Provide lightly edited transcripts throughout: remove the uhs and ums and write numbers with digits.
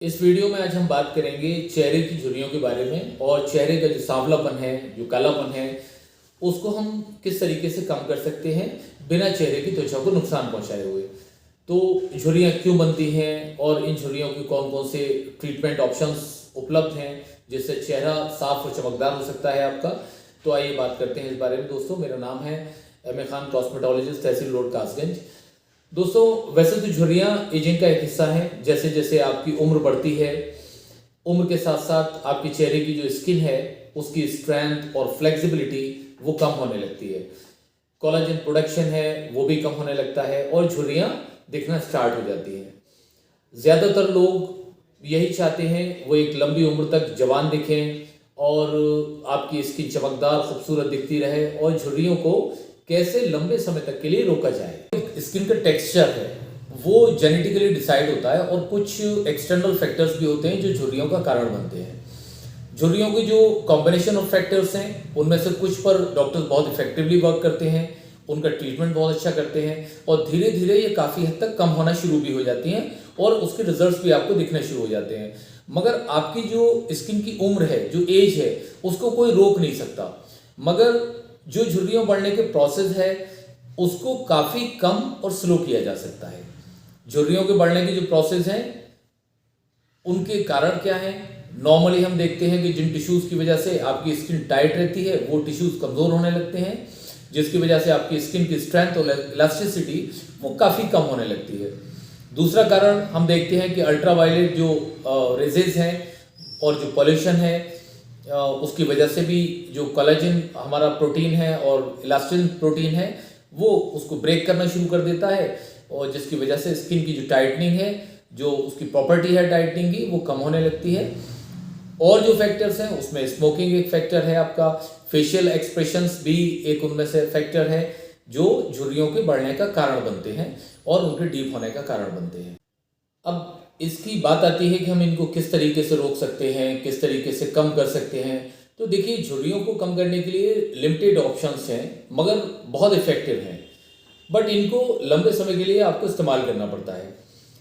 इस वीडियो में आज हम बात करेंगे चेहरे की झुर्रियों के बारे में और चेहरे का जो सांवलापन है, जो कालापन है, उसको हम किस तरीके से कम कर सकते हैं बिना चेहरे की त्वचा को नुकसान पहुंचाए हुए। तो झुर्रियाँ क्यों बनती हैं और इन झुर्रियों की कौन कौन से ट्रीटमेंट ऑप्शंस उपलब्ध हैं जिससे चेहरा साफ और चमकदार हो सकता है आपका। तो आइए बात करते हैं इस बारे में। दोस्तों, मेरा नाम है एम ए खान, कॉस्मेटोलॉजिस्ट, तहसील रोड, कासगंज। दोस्तों, वैसे तो झुर्रियाँ एजिंग का एक हिस्सा है। जैसे जैसे आपकी उम्र बढ़ती है, उम्र के साथ साथ आपके चेहरे की जो स्किन है उसकी स्ट्रेंथ और फ्लेक्सिबिलिटी वो कम होने लगती है। कोलाजन प्रोडक्शन है वो भी कम होने लगता है और झुर्रियाँ दिखना स्टार्ट हो जाती हैं। ज़्यादातर लोग यही चाहते हैं वो एक लंबी उम्र तक जवान दिखें और आपकी स्किन चमकदार खूबसूरत दिखती रहे। और झुर्रियों को कैसे लंबे समय तक के लिए रोका जाए। स्किन का टेक्सचर है वो जेनेटिकली डिसाइड होता है और कुछ एक्सटर्नल फैक्टर्स भी होते हैं जो झुर्रियों का कारण बनते हैं। झुर्रियों के जो कॉम्बिनेशन ऑफ फैक्टर्स हैं उनमें से कुछ पर डॉक्टर्स बहुत इफेक्टिवली वर्क करते हैं, उनका ट्रीटमेंट बहुत अच्छा करते हैं और धीरे धीरे ये काफ़ी हद तक कम होना शुरू भी हो जाती हैं और उसके रिजल्ट्स भी आपको दिखने शुरू हो जाते हैं। मगर आपकी जो स्किन की उम्र है, जो एज है, उसको कोई रोक नहीं सकता। मगर जो झुर्रियों बढ़ने के प्रोसेस है उसको काफ़ी कम और स्लो किया जा सकता है। झुर्रियों के बढ़ने के जो प्रोसेस हैं उनके कारण क्या है? नॉर्मली हम देखते हैं कि जिन टिश्यूज़ की वजह से आपकी स्किन टाइट रहती है वो टिश्यूज़ कमज़ोर होने लगते हैं, जिसकी वजह से आपकी स्किन की स्ट्रेंथ और इलास्टिसिटी वो काफ़ी कम होने लगती है। दूसरा कारण हम देखते हैं कि अल्ट्रावायलेट जो रेजेस हैं और जो पॉल्यूशन है उसकी वजह से भी जो कोलेजन हमारा प्रोटीन है और इलास्टिन प्रोटीन है वो उसको ब्रेक करना शुरू कर देता है और जिसकी वजह से स्किन की जो टाइटनिंग है, जो उसकी प्रॉपर्टी है टाइटनिंग की, वो कम होने लगती है। और जो फैक्टर्स हैं उसमें स्मोकिंग एक फैक्टर है, आपका फेशियल एक्सप्रेशंस भी एक उनमें से फैक्टर है जो झुर्रियों के बढ़ने का कारण बनते हैं और उनके डीप होने का कारण बनते हैं। अब इसकी बात आती है कि हम इनको किस तरीके से रोक सकते हैं, किस तरीके से कम कर सकते हैं। तो देखिए, झुर्रियों को कम करने के लिए लिमिटेड ऑप्शंस हैं मगर बहुत इफेक्टिव हैं, बट इनको लंबे समय के लिए आपको इस्तेमाल करना पड़ता है।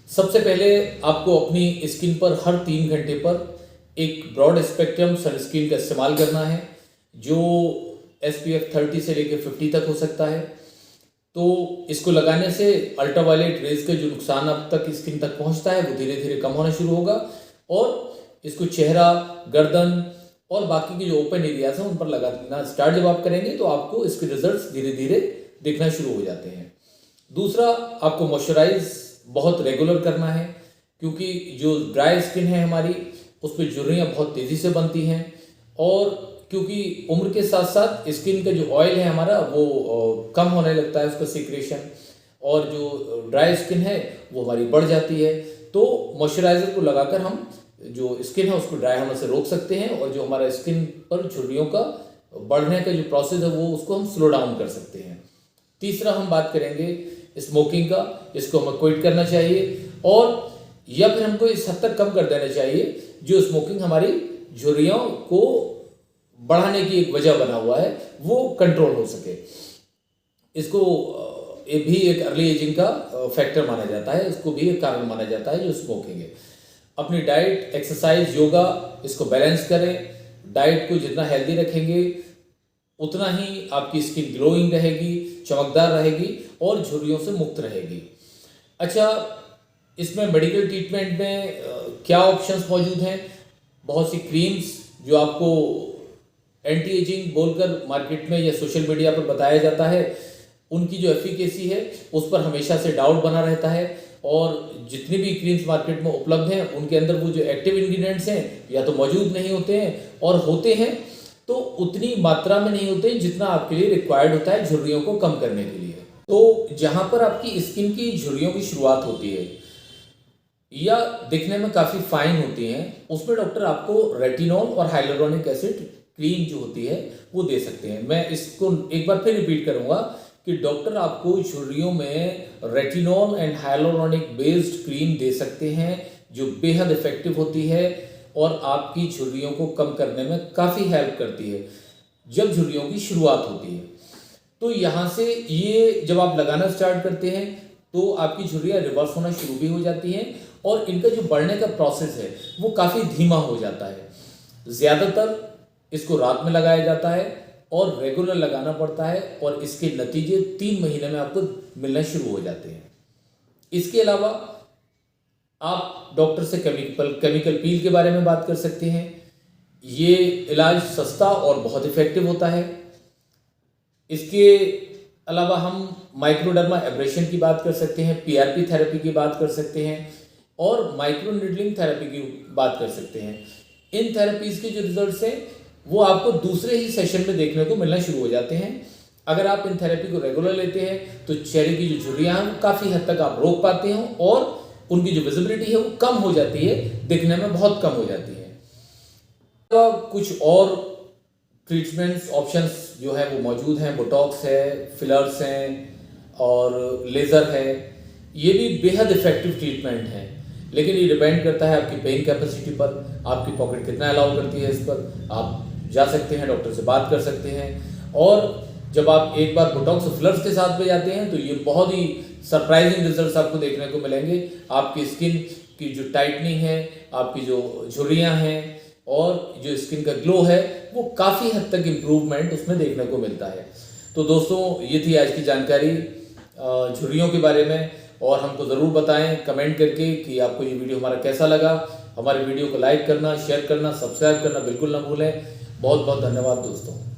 सबसे पहले आपको अपनी स्किन पर हर 3 घंटे पर एक ब्रॉड स्पेक्ट्रम सनस्क्रीन का इस्तेमाल करना है जो SPF 30 से लेकर 50 तक हो सकता है। तो इसको लगाने से अल्ट्रावायलेट रेज का जो नुकसान अब तक स्किन तक पहुंचता है वो धीरे धीरे कम होना शुरू होगा और इसको चेहरा, गर्दन और बाकी के जो ओपन एरियाज हैं उन पर लगाना स्टार्ट जब आप करेंगे तो आपको इसके रिजल्ट्स धीरे धीरे दिखना शुरू हो जाते हैं। दूसरा, आपको मॉइस्चराइज बहुत रेगुलर करना है क्योंकि जो ड्राई स्किन है हमारी उस पर झुर्रियाँ बहुत तेज़ी से बनती हैं और क्योंकि उम्र के साथ साथ स्किन का जो ऑयल है हमारा वो कम होने लगता है, उसका सिक्रेशन, और जो ड्राई स्किन है वो हमारी बढ़ जाती है। तो मॉइस्चराइज़र को लगाकर हम जो स्किन है उसको ड्राई होने से रोक सकते हैं और जो हमारा स्किन पर झुर्रियों का बढ़ने का जो प्रोसेस है वो उसको हम स्लो डाउन कर सकते हैं। तीसरा, हम बात करेंगे स्मोकिंग का। इसको हमें क्विट करना चाहिए और या फिर हमको इस हद तक कम कर देना चाहिए जो स्मोकिंग हमारी झुर्रियों को बढ़ाने की एक वजह बना हुआ है वो कंट्रोल हो सके। इसको ये भी एक अर्ली एजिंग का फैक्टर माना जाता है, इसको भी एक कारण माना जाता है जो स्मोकिंग है। अपनी डाइट, एक्सरसाइज, योगा, इसको बैलेंस करें। डाइट को जितना हेल्दी रखेंगे उतना ही आपकी स्किन ग्लोइंग रहेगी, चमकदार रहेगी और झुर्रियों से मुक्त रहेगी। अच्छा, इसमें मेडिकल ट्रीटमेंट में क्या ऑप्शंस मौजूद हैं? बहुत सी क्रीम्स जो आपको एंटी एजिंग बोलकर मार्केट में या सोशल मीडिया पर बताया जाता है, उनकी जो एफिकेसी है उस पर हमेशा से डाउट बना रहता है और जितनी भी क्रीम्स मार्केट में उपलब्ध हैं उनके अंदर वो जो एक्टिव इंग्रेडिएंट्स हैं या तो मौजूद नहीं होते हैं और होते हैं तो उतनी मात्रा में नहीं होते जितना आपके लिए रिक्वायर्ड होता है झुर्रियों को कम करने के लिए। तो जहाँ पर आपकी स्किन की झुर्रियों की शुरुआत होती है या दिखने में काफ़ी फाइन होती हैं उसमें डॉक्टर आपको रेटिनॉल और हाइलुरोनिक एसिड क्रीम जो होती है वो दे सकते हैं। मैं इसको एक बार फिर रिपीट करूँगा कि डॉक्टर आपको झुर्रियों में retinol and hyaluronic based cream दे सकते हैं जो बेहद इफेक्टिव होती है और आपकी झुर्रियों को कम करने में काफ़ी हेल्प करती है जब झुर्रियों की शुरुआत होती है। तो यहाँ से ये जब आप लगाना स्टार्ट करते हैं तो आपकी झुर्रियाँ रिवर्स होना शुरू भी हो जाती हैं और इनका जो बढ़ने का प्रोसेस है वो काफ़ी धीमा हो जाता है। ज़्यादातर इसको रात में लगाया जाता है और रेगुलर लगाना पड़ता है और इसके नतीजे 3 महीने में आपको मिलना शुरू हो जाते हैं। इसके अलावा आप डॉक्टर से केमिकल पील के बारे में बात कर सकते हैं। ये इलाज सस्ता और बहुत इफेक्टिव होता है। इसके अलावा हम माइक्रोडर्मा एब्रेशन की बात कर सकते हैं, पीआरपी थेरेपी की बात कर सकते हैं और माइक्रो नीडलिंग थेरेपी की बात कर सकते हैं। इन थेरेपीज़ के जो रिजल्ट्स हैं वो आपको दूसरे ही सेशन में देखने को मिलना शुरू हो जाते हैं। अगर आप इन थेरेपी को रेगुलर लेते हैं तो चेहरे की जो झुर्रियाँ हैं वो काफ़ी हद तक आप रोक पाते हैं और उनकी जो विजिबिलिटी है वो कम हो जाती है, दिखने में बहुत कम हो जाती है। तो कुछ और ट्रीटमेंट्स ऑप्शंस जो है वो मौजूद हैं। बोटॉक्स है, फिलर्स हैं और लेज़र है। ये भी बेहद इफ़ेक्टिव ट्रीटमेंट हैं, लेकिन ये डिपेंड करता है आपकी पेइंग कैपेसिटी पर, आपकी पॉकेट कितना अलाउ करती है। इस पर आप जा सकते हैं, डॉक्टर से बात कर सकते हैं। और जब आप एक बार बोटॉक्स और फिलर्स के साथ में जाते हैं तो ये बहुत ही सरप्राइजिंग रिजल्ट्स आपको देखने को मिलेंगे। आपकी स्किन की जो टाइटनिंग है, आपकी जो झुर्रियाँ हैं और जो स्किन का ग्लो है वो काफ़ी हद तक इम्प्रूवमेंट उसमें देखने को मिलता है। तो दोस्तों, ये थी आज की जानकारी झुर्रियों के बारे में। और हमको ज़रूर बताएं कमेंट करके कि आपको ये वीडियो हमारा कैसा लगा। हमारे वीडियो को लाइक करना, शेयर करना, सब्सक्राइब करना बिल्कुल ना भूलें। बहुत बहुत धन्यवाद दोस्तों।